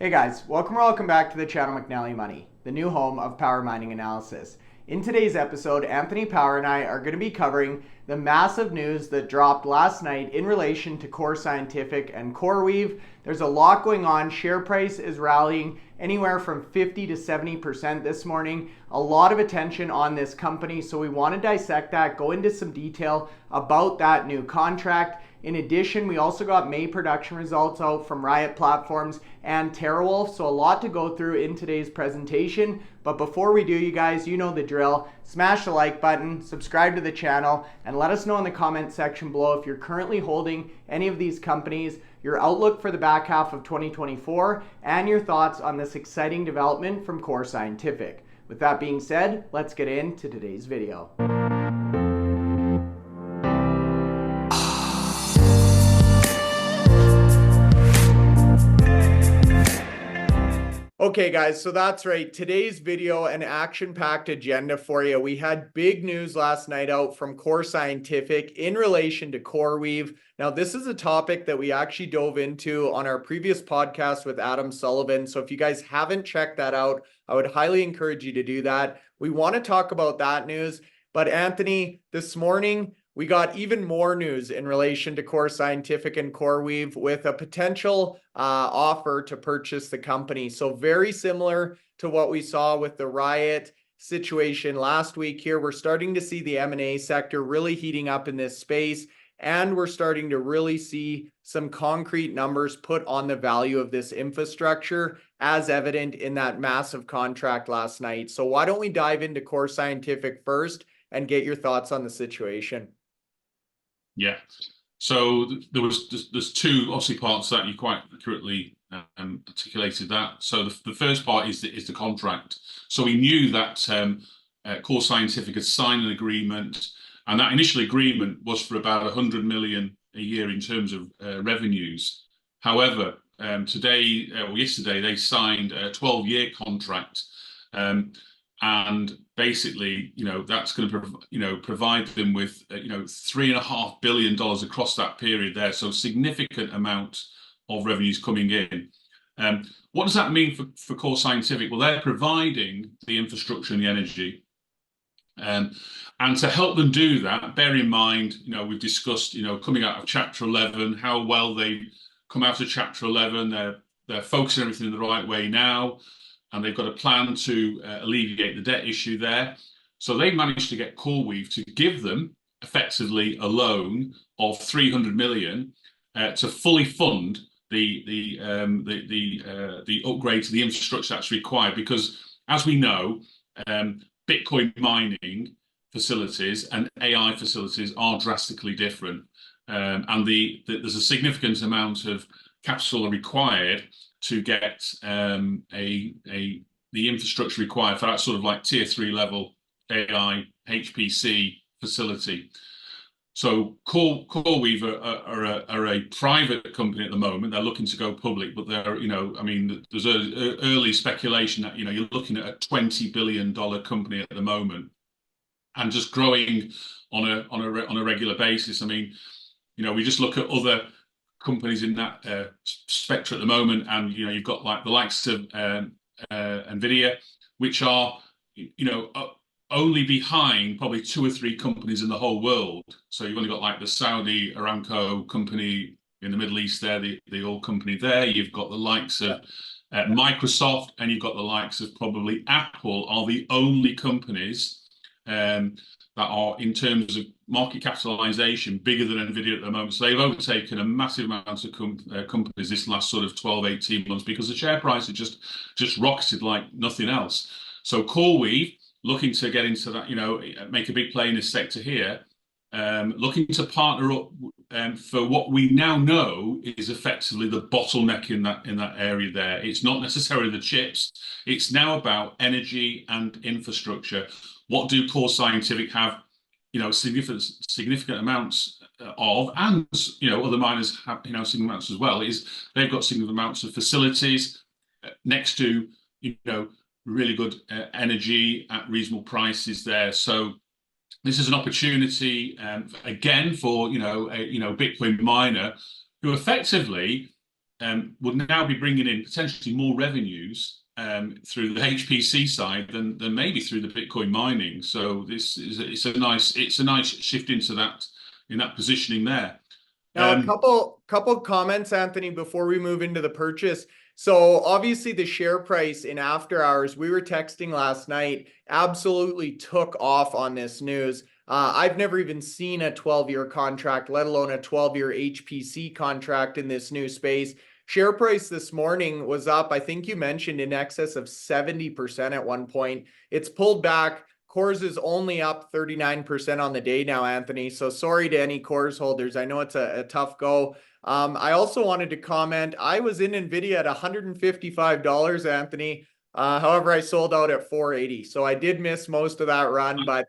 Hey guys, welcome back to the channel McNallie Money, the new home of power mining analysis. In today's episode, Anthony Power and I are going to be covering the massive news that dropped last night in relation to Core Scientific and CoreWeave. There's a lot going on. Share price is rallying anywhere from 50 to 70% this morning. A lot of attention on this company, so we want to dissect that, go into some detail about that new contract. In addition, we also got May production results out from Riot Platforms and TeraWulf, so a lot to go through in today's presentation. But before we do, you guys, you know the drill. Smash the like button, subscribe to the channel, and let us know in the comment section below if you're currently holding any of these companies, your outlook for the back half of 2024, and your thoughts on this exciting development from Core Scientific. With that being said, let's get into today's video. Okay guys, so that's right. Today's video, an action-packed agenda for you. We had big news last night out from Core Scientific in relation to CoreWeave. Now, this is a topic that we actually dove into on our previous podcast with Adam Sullivan. So if you guys haven't checked that out, I would highly encourage you to do that. We want to talk about that news. But Anthony, this morning, we got even more news in relation to Core Scientific and CoreWeave with a potential offer to purchase the company. So very similar to what we saw with the Riot situation last week here. We're starting to see the M&A sector really heating up in this space, and we're starting to really see some concrete numbers put on the value of this infrastructure as evident in that massive contract last night. So why don't we dive into Core Scientific first and get your thoughts on the situation? Yeah. So there's two obviously parts that you quite accurately articulated that. So the first part is the contract. So we knew that Core Scientific had signed an agreement, and that initial agreement was for about 100 million a year in terms of revenues. However, yesterday they signed a 12-year contract. And basically, that's going to provide them with, $3.5 billion across that period there. So significant amount of revenues coming in. What does that mean for Core Scientific? Well, they're providing the infrastructure and the energy. And to help them do that, bear in mind, we've discussed, coming out of Chapter 11, how well they come out of Chapter 11. They're focusing everything in the right way now. And they've got a plan to alleviate the debt issue there. So they managed to get CoreWeave to give them effectively a loan of 300 million to fully fund the upgrade to the infrastructure that's required. Because as we know, Bitcoin mining facilities and AI facilities are drastically different, and there's a significant amount of capital required to get the infrastructure required for that sort of like tier 3 level AI HPC facility. So CoreWeave are a private company at the moment. They're looking to go public, but they're, there's early speculation that, you're looking at a $20 billion company at the moment and just growing on a regular basis. We just look at other companies in that spectrum at the moment, and you've got like the likes of Nvidia, which are only behind probably 2 or 3 companies in the whole world. So you've only got like the Saudi Aramco company in the Middle East there, the oil company there. You've got the likes of Microsoft, and you've got the likes of probably Apple are the only companies that are, in terms of market capitalization, bigger than Nvidia at the moment. So they've overtaken a massive amount of companies this last sort of 12, 18 months because the share price had just rocketed like nothing else. So CoreWeave, looking to get into that, make a big play in this sector here, looking to partner up for what we now know is effectively the bottleneck in that area there. It's not necessarily the chips. It's now about energy and infrastructure. What do Core Scientific have, significant amounts of, and other miners have, significant amounts as well, is they've got significant amounts of facilities next to, really good energy at reasonable prices there. So this is an opportunity, again, for, a Bitcoin miner who effectively would now be bringing in potentially more revenues through the HPC side than maybe through the Bitcoin mining. So this is it's a nice shift into that positioning there. Now, a couple comments, Anthony, before we move into the purchase. So obviously the share price in after hours, we were texting last night, absolutely took off on this news. I've never even seen a 12-year contract, let alone a 12-year HPC contract in this new space. Share price this morning was up, I think you mentioned, in excess of 70% at one point. It's pulled back. CORZ is only up 39% on the day now, Anthony. So sorry to any CORZ holders. I know it's a tough go. I also wanted to comment, I was in NVIDIA at $155, Anthony. However, I sold out at $480. So I did miss most of that run, but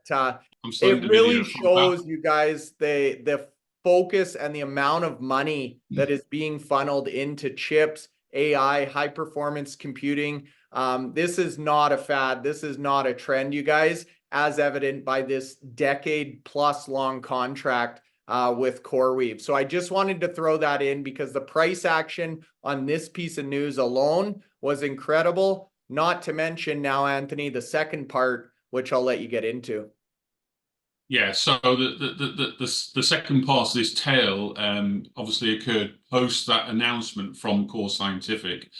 it really shows you guys the focus and the amount of money that is being funneled into chips, AI, high performance computing. This is not a fad. This is not a trend, you guys, as evident by this decade plus long contract with CoreWeave. So I just wanted to throw that in because the price action on this piece of news alone was incredible. Not to mention now, Anthony, the second part, which I'll let you get into. Yeah, so the second part of this tale obviously occurred post that announcement from Core Scientific,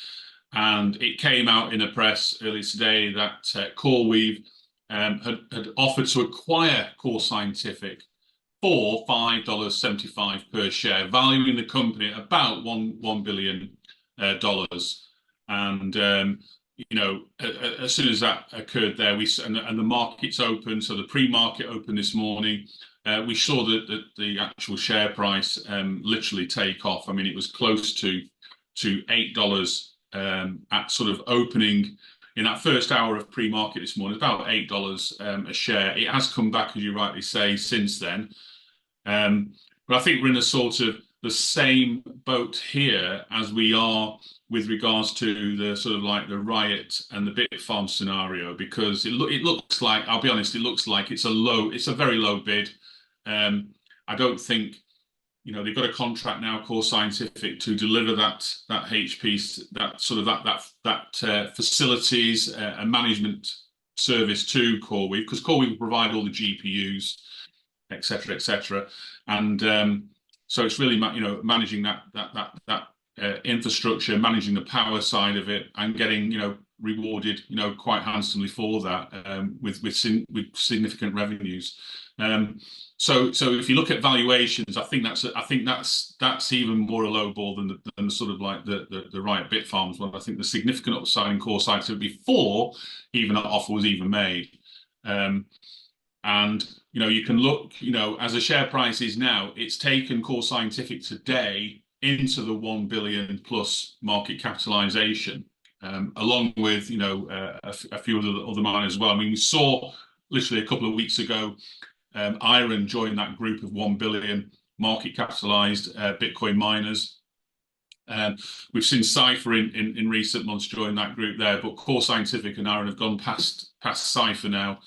and it came out in a press earlier today that CoreWeave had offered to acquire Core Scientific for $5.75 per share, valuing the company at about $1 billion. And you know, as soon as that occurred there, and the market's open, so the pre-market opened this morning. We saw that the actual share price literally take off. I mean, it was close to $8 at sort of opening in that first hour of pre-market this morning. About $8 a share. It has come back, as you rightly say, since then. But I think we're in a sort of the same boat here as we are with regards to the sort of like the Riot and the Bitfarms scenario, because it looks like, I'll be honest, it looks like it's a very low bid. I don't think, you know, they've got a contract now, Core Scientific, to deliver that HP, that sort of that facilities and management service to CoreWeave, because CoreWeave will provide all the GPUs, etc., and so it's really, you know, managing that infrastructure, managing the power side of it, and getting, you know, rewarded, you know, quite handsomely for that with significant revenues. So if you look at valuations, I think that's even more a low ball than the sort of like the Riot Bitfarms one. I think the significant upside in Core Scientific before even that offer was even made. And you know, you can look, you know, as a share price is now, it's taken Core Scientific today into the 1 billion plus market capitalization, along with, you know, a few other miners as well. I mean, we saw literally a couple of weeks ago, IREN joined that group of 1 billion market capitalized Bitcoin miners. We've seen Cypher in recent months join that group there, but Core Scientific and IREN have gone past Cypher now.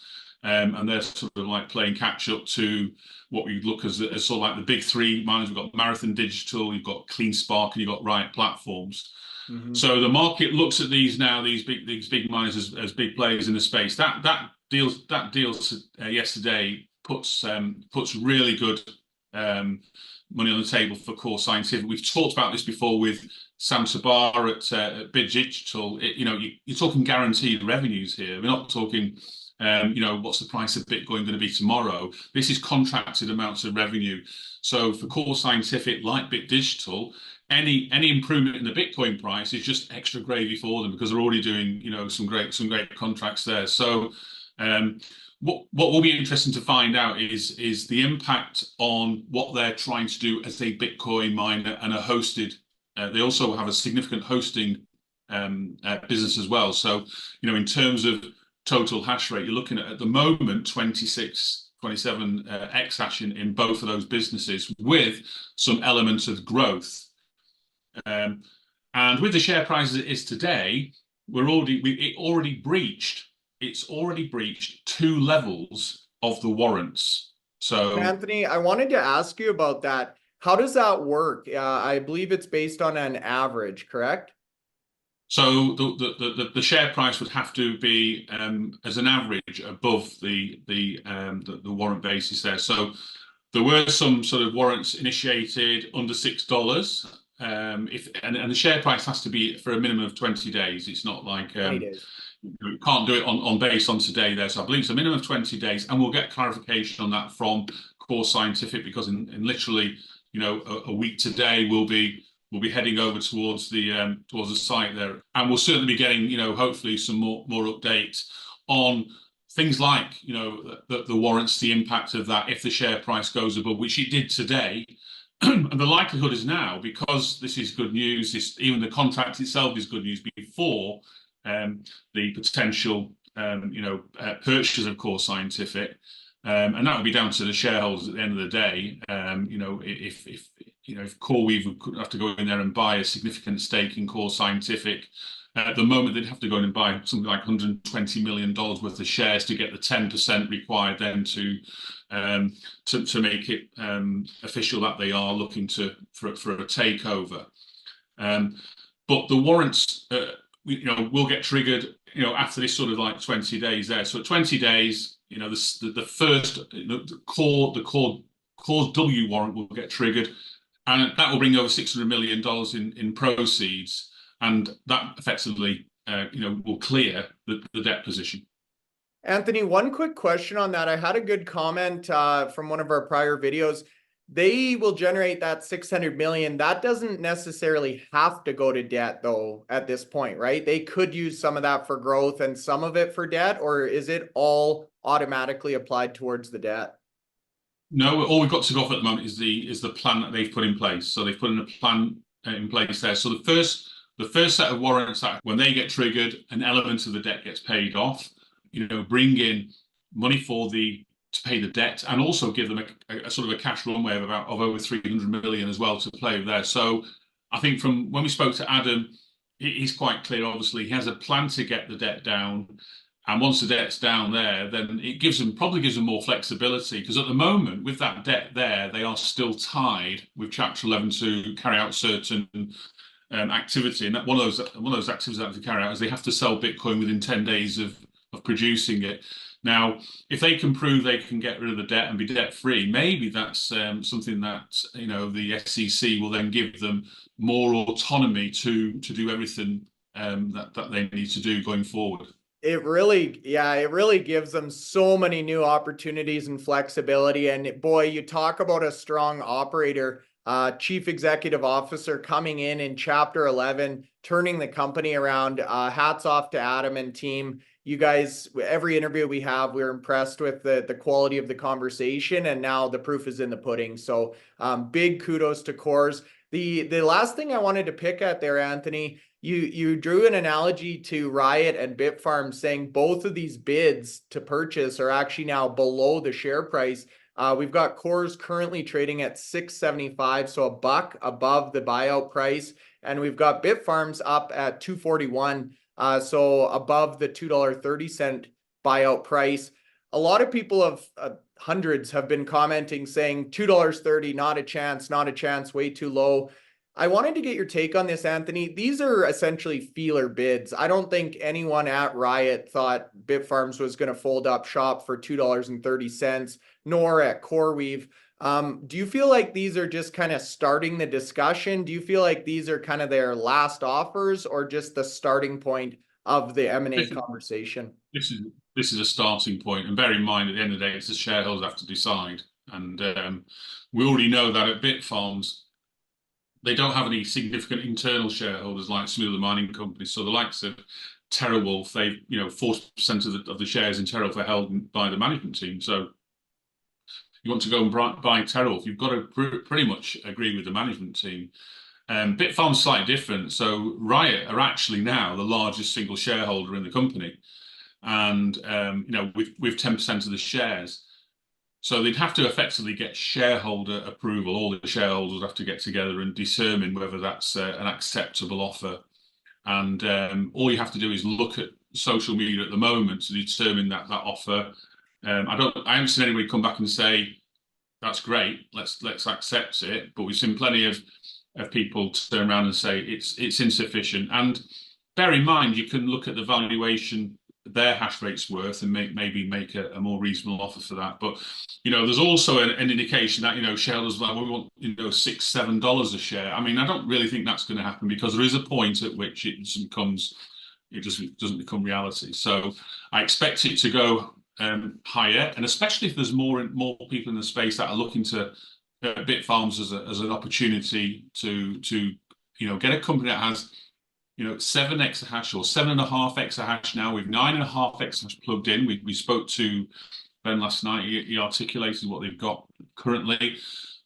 And they're sort of like playing catch up to what we look as sort of like the big three miners. We've got Marathon Digital, you've got CleanSpark, and you've got Riot Platforms. Mm-hmm. So the market looks at these now, these big miners as big players in the space. That deal yesterday puts really good money on the table for Core Scientific. We've talked about this before with Sam Sabar at Bitdeer Digital. You know, you're talking guaranteed revenues here. We're not talking, you know, what's the price of Bitcoin going to be tomorrow? This is contracted amounts of revenue. So for Core Scientific, like Bitdeer Digital, any improvement in the Bitcoin price is just extra gravy for them, because they're already doing, you know, some great contracts there. So what will be interesting to find out is the impact on what they're trying to do as a Bitcoin miner and a hosted. They also have a significant hosting business as well. So, you know, in terms of total hash rate, you're looking at the moment 27 exahash in both of those businesses, with some elements of growth. And with the share price as it is today, it's already breached 2 levels of the warrants. So Anthony, I wanted to ask you about that. How does that work? I believe it's based on an average, correct? So the share price would have to be as an average above the warrant basis there. So there were some sort of warrants initiated under $6. And the share price has to be for a minimum of 20 days. It's not like 20 days. you can't do it on based on today there. So I believe it's a minimum of 20 days, and we'll get clarification on that from Core Scientific, because in literally a week today we'll be heading over towards the site there, and we'll certainly be getting hopefully some more updates on things like the warrants, the impact of that if the share price goes above, which it did today. And the likelihood is now, because this is good news, even the contract itself is good news before the potential purchase of Core Scientific, and that will be down to the shareholders at the end of the day. If CoreWeave would have to go in there and buy a significant stake in Core Scientific, at the moment they'd have to go in and buy something like $120 million worth of shares to get the 10% required then to make it official that they are looking for a takeover. But the warrants, will get triggered, after this sort of like 20 days there. So at 20 days, the first, the CORZ W warrant will get triggered, and that will bring over $600 million in proceeds, and that effectively, will clear the debt position. Anthony, one quick question on that. I had a good comment from one of our prior videos. They will generate that 600 million. That doesn't necessarily have to go to debt though at this point, right? They could use some of that for growth and some of it for debt, or is it all automatically applied towards the debt? No, all we've got to go off at the moment is the plan that they've put in place. So they've put in a plan in place there. So the first set of warrants, that when they get triggered, an element of the debt gets paid off. Bring in money to pay the debt, and also give them a sort of a cash runway of over 300 million as well to play with there. So I think from when we spoke to Adam, he's quite clear. Obviously, he has a plan to get the debt down, and once the debt's down there, then it probably gives them more flexibility, because at the moment with that debt there, they are still tied with Chapter 11 to carry out certain activity, and that one of those activities that they carry out is they have to sell Bitcoin within 10 days of producing it. Now, if they can prove they can get rid of the debt and be debt free, maybe that's something that the SEC will then give them more autonomy to do everything that they need to do going forward. It really gives them so many new opportunities and flexibility. And boy, you talk about a strong operator, chief executive officer coming in Chapter 11, turning the company around. Hats off to Adam and team. You guys, every interview we have, we're impressed with the quality of the conversation, and now the proof is in the pudding. So big kudos to CORZ. The last thing I wanted to pick at there, Anthony, you drew an analogy to Riot and Bitfarms, saying both of these bids to purchase are actually now below the share price. We've got CORZ currently trading at $6.75, so $1 above the buyout price, and we've got Bitfarms up at $2.41. So above the $2.30 buyout price. A lot of people hundreds have been commenting saying $2.30, not a chance, way too low. I wanted to get your take on this, Anthony. These are essentially feeler bids. I don't think anyone at Riot thought Bitfarms was going to fold up shop for $2.30, nor at CoreWeave. Do you feel like these are just kind of starting the discussion? Do you feel like these are kind of their last offers, or just the starting point of the M&A conversation? This is a starting point, and bear in mind at the end of the day, it's the shareholders have to decide. And we already know that at Bitfarms, they don't have any significant internal shareholders like some of the mining companies. So the likes of TeraWulf, 40% of the shares in TeraWulf are held by the management team. So you want to go and buy TeraWulf, you've got to pretty much agree with the management team. Bitfarms slightly different. So Riot are actually now the largest single shareholder in the company, and with 10% of the shares. So they'd have to effectively get shareholder approval. All the shareholders have to get together and determine whether that's an acceptable offer. And all you have to do is look at social media at the moment to determine that offer. I haven't seen anybody come back and say that's great. Let's accept it. But we've seen plenty of people turn around and say it's insufficient. And bear in mind, you can look at the valuation their hash rate's worth and maybe make a more reasonable offer for that. But there's also an indication that shareholders like, well, we want $6-7 a share. I mean, I don't really think that's going to happen, because there is a point at which it doesn't become reality. So I expect it to go higher, and especially if there's more people in the space that are looking to Bitfarms as an opportunity to get a company that has 7 exahash or 7.5 exahash now, with 9.5 exahash plugged in. We spoke to Ben last night. He articulated what they've got currently.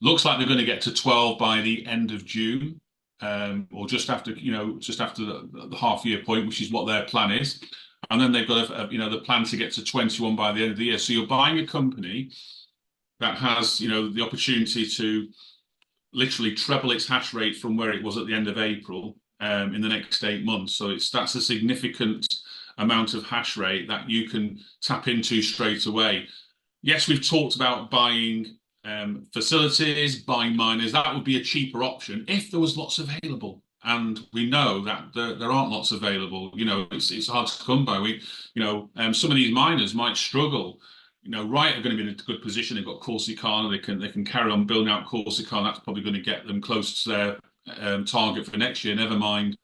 Looks like they're going to get to 12 by the end of June, or just after the half year point, which is what their plan is. And then they've got the plan to get to 21 by the end of the year. So you're buying a company that has the opportunity to literally treble its hash rate from where it was at the end of April in the next 8 months. So that's a significant amount of hash rate that you can tap into straight away. Yes, we've talked about buying facilities, buying miners. That would be a cheaper option if there was lots available. And we know that there aren't lots available. It's hard to come by. Some of these miners might struggle. Riot are going to be in a good position. They've got Corsicana. They can carry on building out Corsicana. That's probably going to get them close to their target for next year. Never mind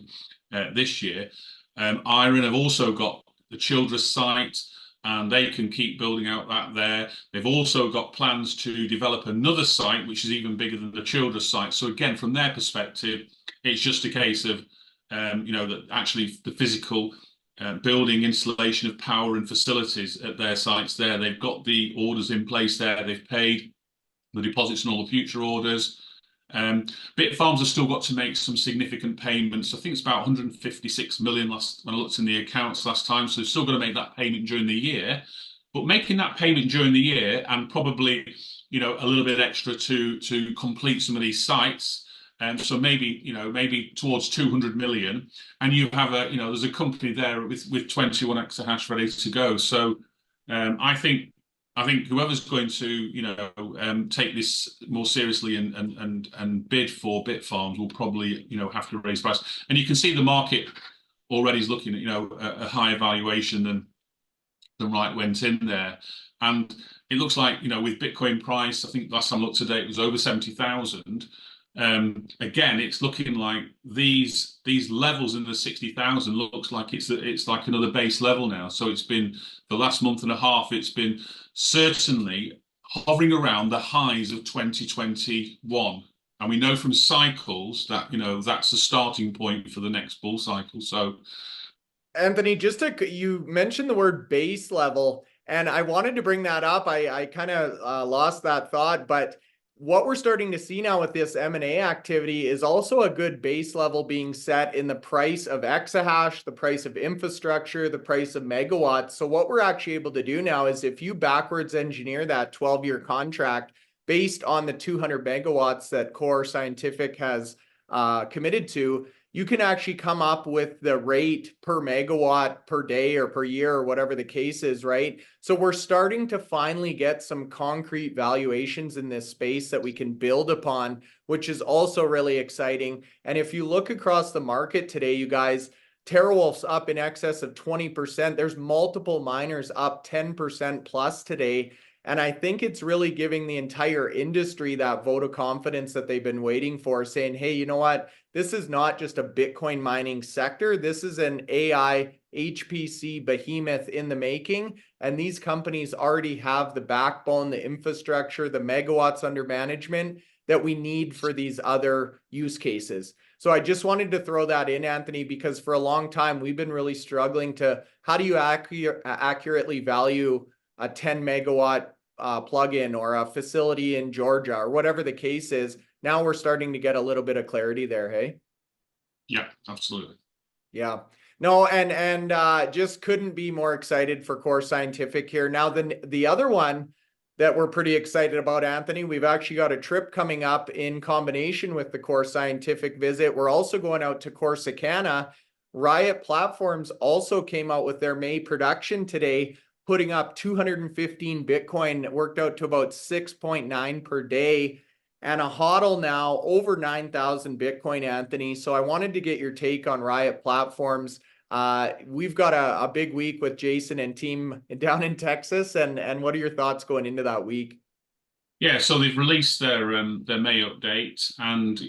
this year. IREN have also got the Childress site, and they can keep building out that there. They've also got plans to develop another site, which is even bigger than the Childress site. So again, from their perspective, it's just a case of, that actually the physical building, installation of power and facilities at their sites there. They've got the orders in place there. They've paid the deposits and all the future orders. Bitfarms have still got to make some significant payments. I think it's about 156 million when I looked in the accounts last time. So they've still got to make that payment during the year. But making that payment during the year, and probably a little bit extra to complete some of these sites. So maybe towards 200 million, and you have there's a company there with 21 exahash ready to go. So I think whoever's going to take this more seriously and bid for Bitfarms will probably have to raise price. And you can see the market already is looking at a higher valuation than Riot went in there. And it looks like with Bitcoin price, I think last time I looked today it was over 70,000. Again, it's looking like these levels in the 60,000 looks like it's like another base level now. So it's been the last month and a half. It's been certainly hovering around the highs of 2021, and we know from cycles that that's the starting point for the next bull cycle. So, Anthony, you mentioned the word base level, and I wanted to bring that up. I kind of lost that thought, but what we're starting to see now with this M&A activity is also a good base level being set in the price of exahash, the price of infrastructure, the price of megawatts. So what we're actually able to do now is, if you backwards engineer that 12-year contract based on the 200 megawatts that Core Scientific has committed to, you can actually come up with the rate per megawatt per day or per year or whatever the case is, right? So we're starting to finally get some concrete valuations in this space that we can build upon, which is also really exciting. And if you look across the market today, you guys, TeraWulf's up in excess of 20%. There's multiple miners up 10% plus today. And I think it's really giving the entire industry that vote of confidence that they've been waiting for, saying, hey, you know what? This is not just a Bitcoin mining sector. This is an AI HPC behemoth in the making. And these companies already have the backbone, the infrastructure, the megawatts under management that we need for these other use cases. So I just wanted to throw that in, Anthony, because for a long time, we've been really struggling to, how do you accurately value a 10 megawatt plugin or a facility in Georgia or whatever the case is? Now we're starting to get a little bit of clarity there, hey? Yeah, absolutely. Yeah. No, and just couldn't be more excited for Core Scientific here. Now, the other one that we're pretty excited about, Anthony, we've actually got a trip coming up in combination with the Core Scientific visit. We're also going out to Corsicana. Riot Platforms also came out with their May production today. putting up 215 Bitcoin. It worked out to about 6.9 per day, and a hodl now over 9,000 Bitcoin, Anthony. So I wanted to get your take on Riot Platforms. We've got a big week with Jason and team down in Texas, and what are your thoughts going into that week? Yeah, so they've released their May update, and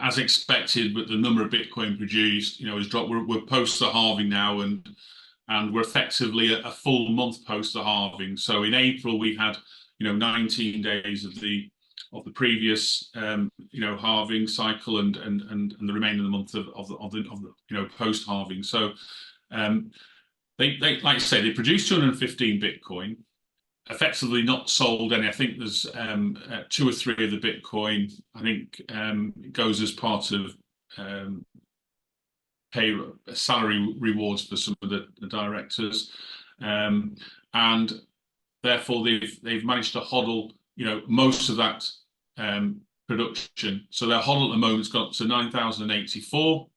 as expected, but the number of Bitcoin produced, has dropped. We're post the halving now, and we're effectively a full month post the halving. So in April we had 19 days of the previous halving cycle, and the remainder of the month of the post halving. So they like I say, they produced 215 Bitcoin. Effectively not sold any. I think there's 2 or 3 of the Bitcoin. I think it goes as part of pay salary rewards for some of the directors, and therefore they've managed to hodl most of that production. So their hodl at the moment's got to 9,084.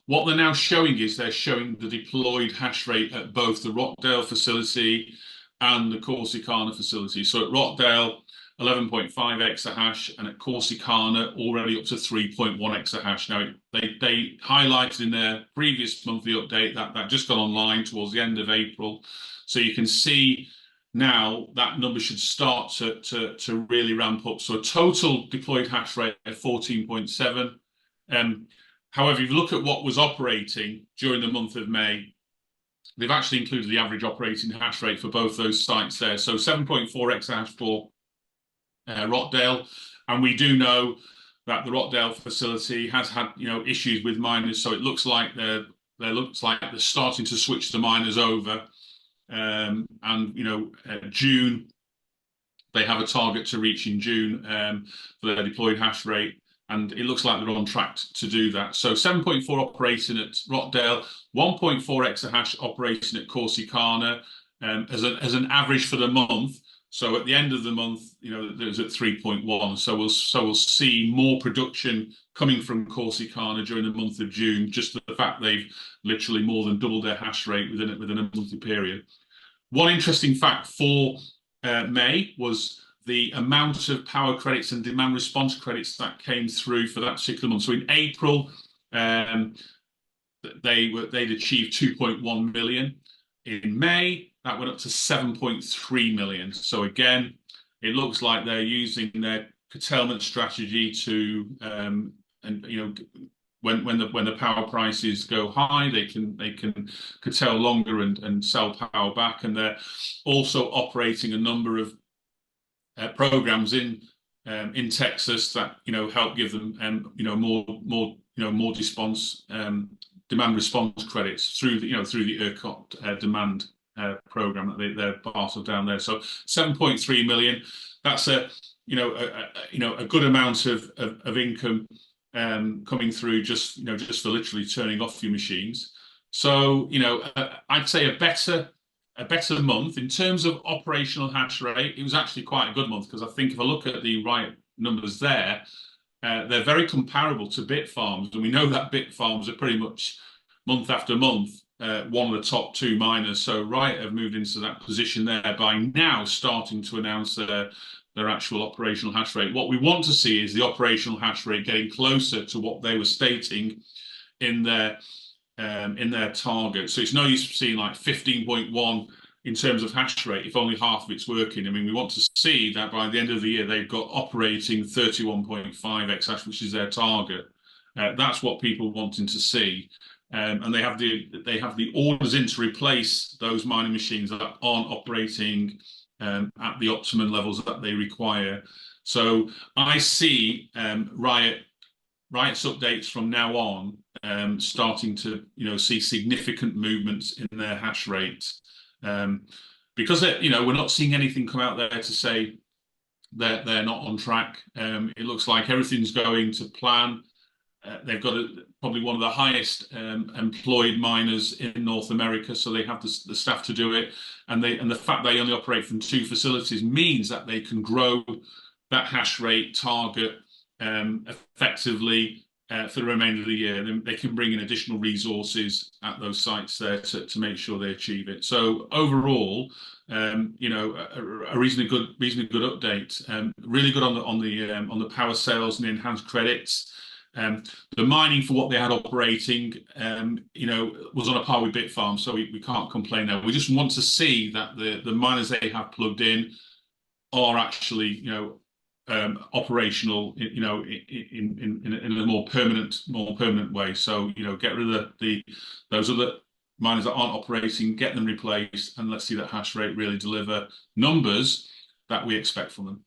What they're now showing is they're showing the deployed hash rate at both the Rockdale facility and the Corsicana facility. So at Rockdale, 11.5 exahash, and at Corsicana, already up to 3.1 exahash. Now, they highlighted in their previous monthly update that just got online towards the end of April. So you can see now that number should start to really ramp up. So a total deployed hash rate of 14.7. However, if you look at what was operating during the month of May, they've actually included the average operating hash rate for both those sites there. So 7.4 exahash for Rockdale, and we do know that the Rockdale facility has had issues with miners. So it looks like they're starting to switch the miners over, and June they have a target to reach in June for their deployed hash rate. And it looks like they're on track to do that. So 7.4 operating at Rockdale, 1.4 exahash operating at Corsicana as an average for the month. So at the end of the month, there's at 3.1. So we'll see more production coming from Corsicana during the month of June. Just the fact they've literally more than doubled their hash rate within a monthly period. One interesting fact for May was the amount of power credits and demand response credits that came through for that particular month. So in April, they'd achieved 2.1 million. In May, that went up to 7.3 million. So again, it looks like they're using their curtailment strategy to, when the power prices go high, they can curtail longer and sell power back, and they're also operating a number of programs in Texas that help give them more demand response credits through the ERCOT demand program that they're part of down there. So 7.3 million. That's a good amount of income coming through just for literally turning off your machines. So I'd say a better month in terms of operational hash rate. It was actually quite a good month, because I think if I look at the Riot numbers there, they're very comparable to Bitfarms, and we know that Bitfarms are pretty much month after month one of the top 2 miners. So Riot have moved into that position there by now, starting to announce their actual operational hash rate. What we want to see is the operational hash rate getting closer to what they were stating in their target. So it's no use seeing like 15.1 in terms of hash rate if only half of it's working. I mean, we want to see that by the end of the year they've got operating 31.5 exahash, which is their target. That's what people wanting to see, and they have the orders in to replace those mining machines that aren't operating at the optimum levels that they require. So I see Riot's updates from now on starting to see significant movements in their hash rate, because we're not seeing anything come out there to say that they're not on track. It looks like everything's going to plan. They've got probably one of the highest employed miners in North America, so they have the staff to do it. And the fact they only operate from 2 facilities means that they can grow that hash rate target effectively for the remainder of the year. Then they can bring in additional resources at those sites there to make sure they achieve it. So overall, you know, a reasonably good update. Really good on the power sales and the enhanced credits. The mining for what they had operating, you know, was on a par with Bitfarms, so we can't complain there. We just want to see that the miners they have plugged in are actually, you know, operational, you know, in a more permanent way. So, you know, get rid of those other miners that aren't operating, get them replaced, and let's see that hash rate really deliver numbers that we expect from them.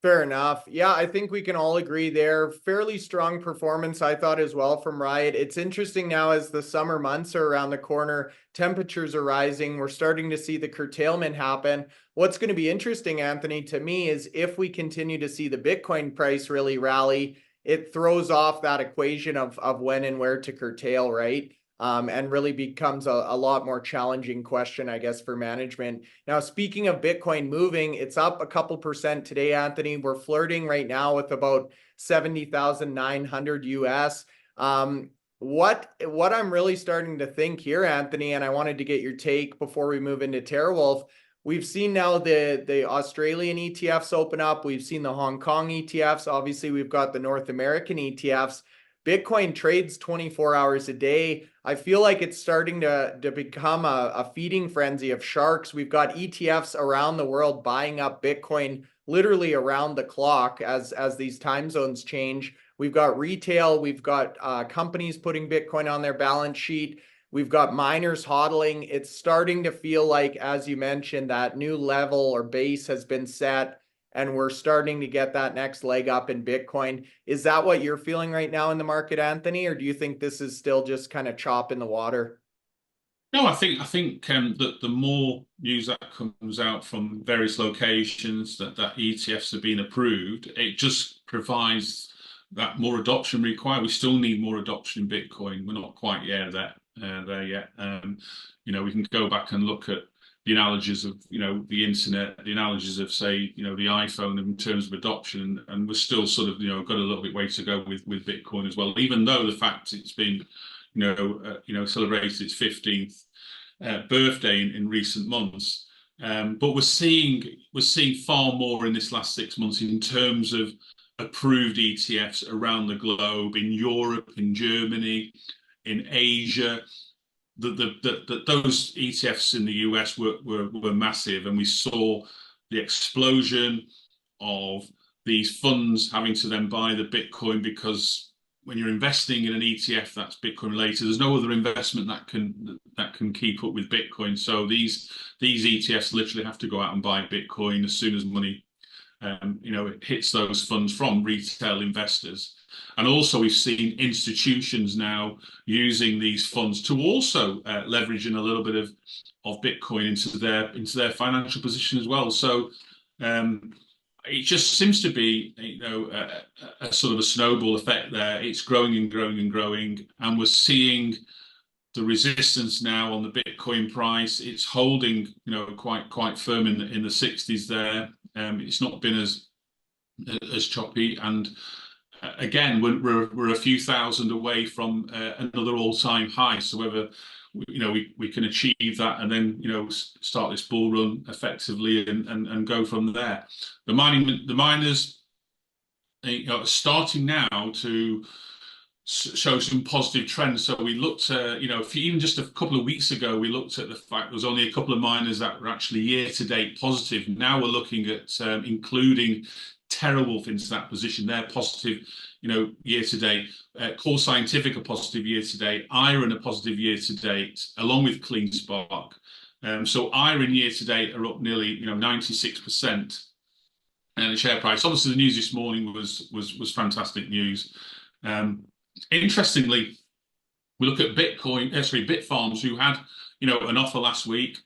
Fair enough. Yeah, I think we can all agree there. Fairly strong performance, I thought, as well from Riot. It's interesting now as the summer months are around the corner, temperatures are rising. We're starting to see the curtailment happen. What's going to be interesting, Anthony, to me is if we continue to see the Bitcoin price really rally, it throws off that equation of when and where to curtail, right? And really becomes a lot more challenging question, I guess, for management. Now, speaking of Bitcoin moving, it's up a couple percent today, Anthony. We're flirting right now with about 70,900 US. What I'm really starting to think here, Anthony, and I wanted to get your take before we move into TeraWulf. We've seen now the Australian ETFs open up. We've seen the Hong Kong ETFs. Obviously, we've got the North American ETFs. Bitcoin trades 24 hours a day. I feel like it's starting to become a feeding frenzy of sharks. We've got ETFs around the world buying up Bitcoin literally around the clock as these time zones change. We've got retail. We've got companies putting Bitcoin on their balance sheet. We've got miners hodling. It's starting to feel like, as you mentioned, that new level or base has been set, and we're starting to get that next leg up in Bitcoin. Is that what you're feeling right now in the market, Anthony, or do you think this is still just kind of chop in the water? No, I think that the more news that comes out from various locations that ETFs have been approved, it just provides that more adoption required. We still need more adoption in Bitcoin. We're not quite there yet. You know, we can go back and look at the analogies of, you know, the internet, the analogies of, say, you know, the iPhone in terms of adoption, and we're still sort of, you know, got a little bit way to go with Bitcoin as well. Even though the fact it's been, you know, celebrated its 15th birthday in recent months, but we're seeing far more in this last 6 months in terms of approved ETFs around the globe, in Europe, in Germany, in Asia. Those ETFs in the US were massive, and we saw the explosion of these funds having to then buy the Bitcoin, because when you're investing in an ETF that's Bitcoin related, there's no other investment that can keep up with Bitcoin. So these ETFs literally have to go out and buy Bitcoin as soon as money you know, it hits those funds from retail investors. And also we've seen institutions now using these funds to also leverage in a little bit of Bitcoin into their financial position as well. So it just seems to be, you know, a sort of a snowball effect there. It's growing and growing and growing, and we're seeing the resistance now on the Bitcoin price. It's holding, you know, quite firm in the 60s there. It's not been as choppy, and again, we're a few thousand away from another all-time high. So whether, you know, we can achieve that and then, you know, start this bull run effectively and go from there. The miners, you know, are starting now to show some positive trends. So we looked at, you know, even just a couple of weeks ago, we looked at the fact there was only a couple of miners that were actually year-to-date positive. Now we're looking at including TeraWulf into that position. They're positive, you know, year-to-date. Core Scientific are positive year-to-date. IREN are positive year-to-date, along with CleanSpark. So IREN year-to-date are up nearly, you know, 96%. And the share price, obviously, the news this morning was fantastic news. Interestingly, we look at Bitfarms, who had, you know, an offer last week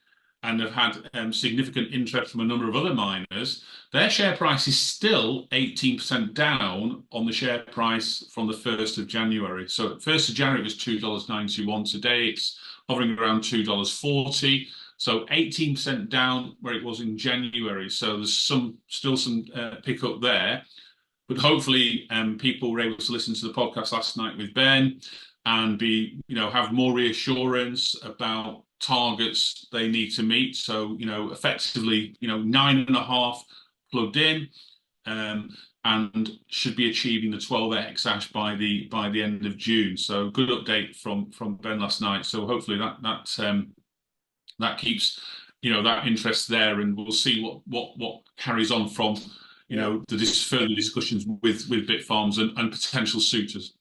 and have had significant interest from a number of other miners. Their share price is still 18% down on the share price from the 1st of January. So 1st of January it was $2.91. Today it's hovering around $2.40. So 18% down where it was in January. So there's still some pickup there. but hopefully people were able to listen to the podcast last night with Ben and have more reassurance about targets they need to meet. So, effectively, 9.5 plugged in, and should be achieving the 12 exahash by the end of June. So good update from Ben last night. So hopefully that keeps that interest there, and we'll see what carries on from the further discussions with Bitfarms and potential suitors.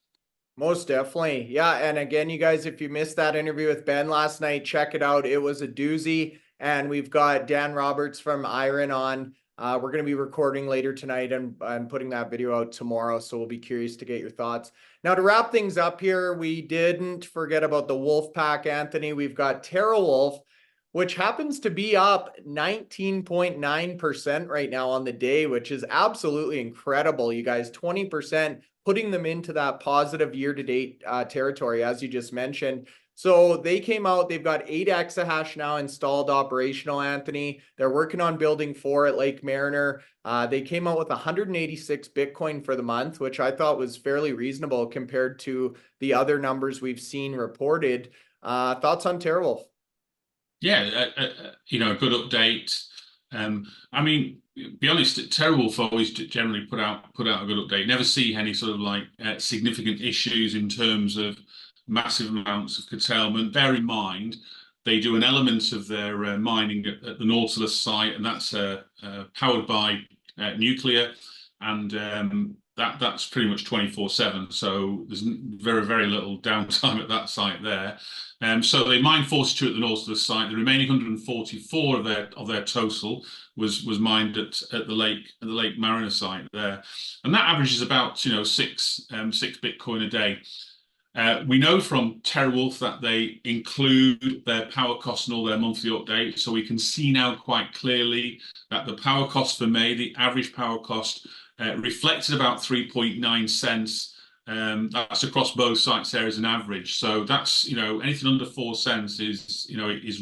Most definitely. Yeah. And again, you guys, if you missed that interview with Ben last night, check it out. It was a doozy. And we've got Dan Roberts from IREN on. We're going to be recording later tonight and putting that video out tomorrow. So we'll be curious to get your thoughts. Now, to wrap things up here, we didn't forget about the Wolf Pack, Anthony. We've got TeraWulf, which happens to be up 19.9% right now on the day, which is absolutely incredible. You guys, 20%, putting them into that positive year-to-date territory, as you just mentioned. So they came out, they've got 8 exahash now installed operational, Anthony. They're working on building 4 at Lake Mariner. They came out with 186 Bitcoin for the month, which I thought was fairly reasonable compared to the other numbers we've seen reported. Thoughts on TeraWulf? Yeah, a good update. I mean, be honest, TeraWulf always generally put out a good update. Never see any sort of significant issues in terms of massive amounts of curtailment. Bear in mind, they do an element of their mining at the Nautilus site, and that's powered by nuclear, and that's pretty much 24/7. So there's very, very little downtime at that site there. So they mined 42 at the Nautilus site. The remaining 144 of their total was mined at the Lake Mariner site there, and that averages about 6 Bitcoin a day. We know from TeraWulf that they include their power costs in all their monthly updates, so we can see now quite clearly that the power cost for May, the average power cost, reflected about 3.9 cents. That's across both sites there as an average. So that's anything under 4 cents is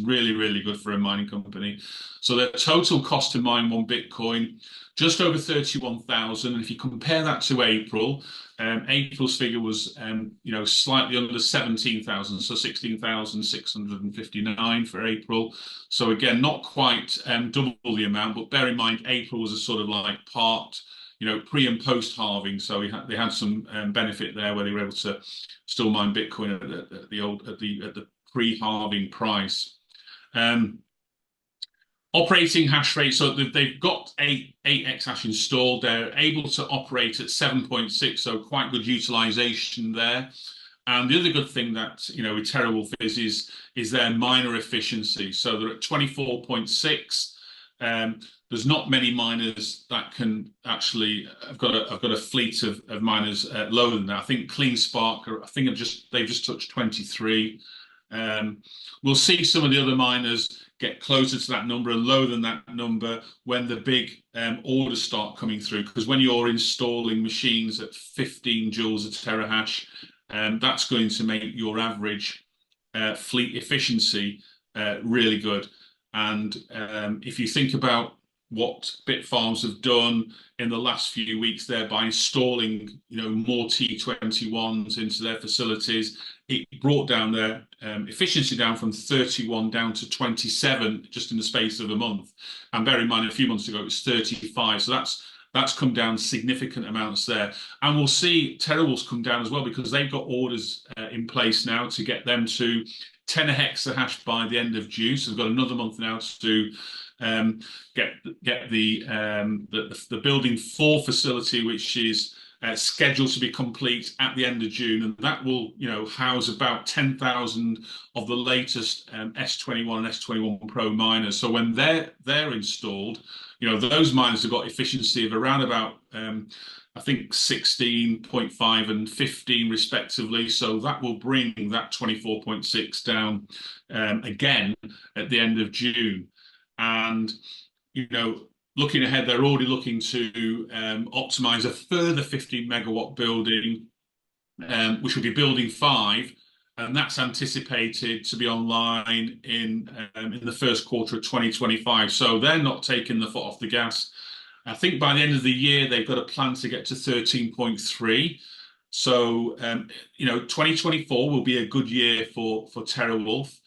really, really good for a mining company. So their total cost to mine 1 Bitcoin, just over 31,000. And if you compare that to April, April's figure was slightly under 17,000, so 16,659 for April. So again, not quite double the amount, but bear in mind April was a sort of like part pre and post halving, so they had some benefit there where they were able to still mine Bitcoin at the pre-halving price. Operating hash rate, so they've got 8 exahash installed. They're able to operate at 7.6, so quite good utilization there. And the other good thing that with TeraWulf is their miner efficiency. So they're at 24.6. There's not many miners that can actually. I've got a fleet of miners lower than that. I think CleanSpark, they've just touched 23. We'll see some of the other miners get closer to that number and lower than that number when the big orders start coming through. Because when you're installing machines at 15 joules a terahash, that's going to make your average fleet efficiency really good. And if you think about what Bitfarms have done in the last few weeks there by installing, more T21s into their facilities, it brought down their efficiency down from 31 down to 27 just in the space of a month. And bear in mind, a few months ago it was 35. So that's come down significant amounts there. And we'll see TeraWulf's come down as well because they've got orders in place now to get them to 10 exahash by the end of June. So they've got another month now to get the building 4 facility, which is scheduled to be complete at the end of June, and that will house about 10,000 of the latest S21 and S21 Pro miners. So when they're installed, those miners have got efficiency of around about I think 16.5 and 15 respectively. So that will bring that 24.6 down again at the end of June. And looking ahead, they're already looking to optimize a further 15 megawatt building, which will be building 5, and that's anticipated to be online in the first quarter of 2025. So they're not taking the foot off the gas. I think by the end of the year, they've got a plan to get to 13.3. So, 2024 will be a good year for TeraWulf.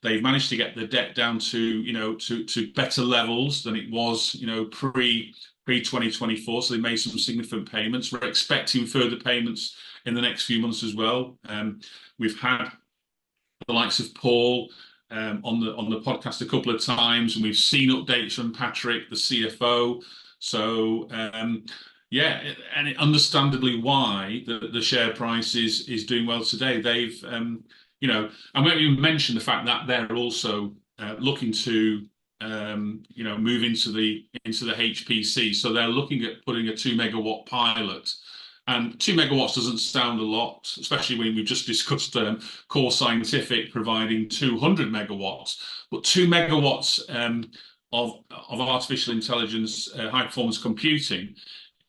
They've managed to get the debt down to better levels than it was, pre 2024. So they made some significant payments. We're expecting further payments in the next few months as well. We've had the likes of Paul on the podcast a couple of times, and we've seen updates from Patrick, the CFO. So yeah, and understandably why the share price is doing well today. They've and we haven't even mentioned the fact that they're also looking to move into the HPC. So they're looking at putting a 2 megawatt pilot. And 2 megawatts doesn't sound a lot, especially when we've just discussed Core Scientific providing 200 megawatts. But 2 megawatts of artificial intelligence, high performance computing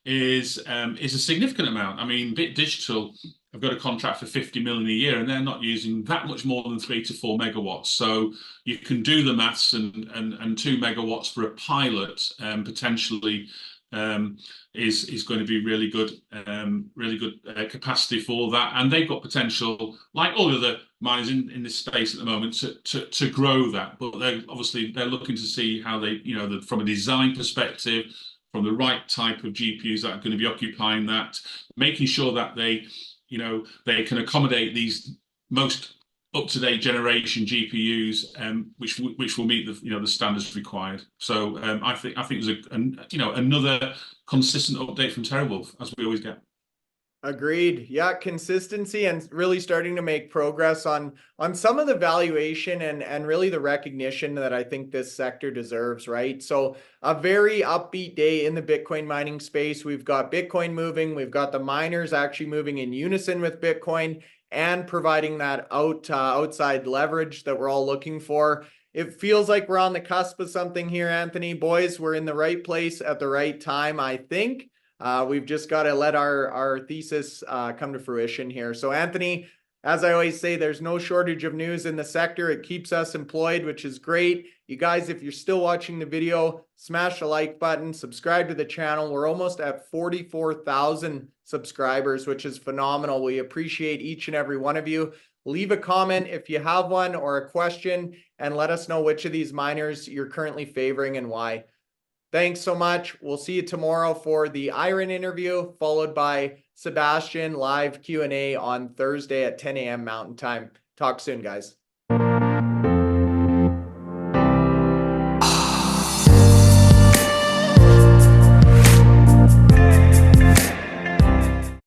is a significant amount. I mean, Bit Digital have got a contract for 50 million a year, and they're not using that much more than 3 to 4 megawatts. So you can do the maths, and 2 megawatts for a pilot potentially is going to be really good capacity for that. And they've got potential, like all other miners in this space at the moment, to grow that. But they're looking to see how they, from a design perspective, from the right type of GPUs that are going to be occupying that, making sure that they can accommodate these most up-to-date generation GPUs, which will meet the standards required. So I think there's another consistent update from TeraWulf, as we always get. Agreed. Yeah, consistency and really starting to make progress on some of the valuation and really the recognition that I think this sector deserves, right? So a very upbeat day in the Bitcoin mining space. We've got Bitcoin moving, we've got the miners actually moving in unison with Bitcoin and providing that outside leverage that we're all looking for. It feels like we're on the cusp of something here, Anthony. Boys, we're in the right place at the right time, I think. We've just got to let our thesis come to fruition here. So Anthony, as I always say, there's no shortage of news in the sector. It keeps us employed, which is great. You guys, if you're still watching the video, smash the like button, subscribe to the channel. We're almost at 44,000 subscribers, which is phenomenal. We appreciate each and every one of you. Leave a comment if you have one or a question, and let us know which of these miners you're currently favoring and why. Thanks so much. We'll see you tomorrow for the IREN interview, followed by Sebastian live Q&A on Thursday at 10 a.m. Mountain Time. Talk soon, guys.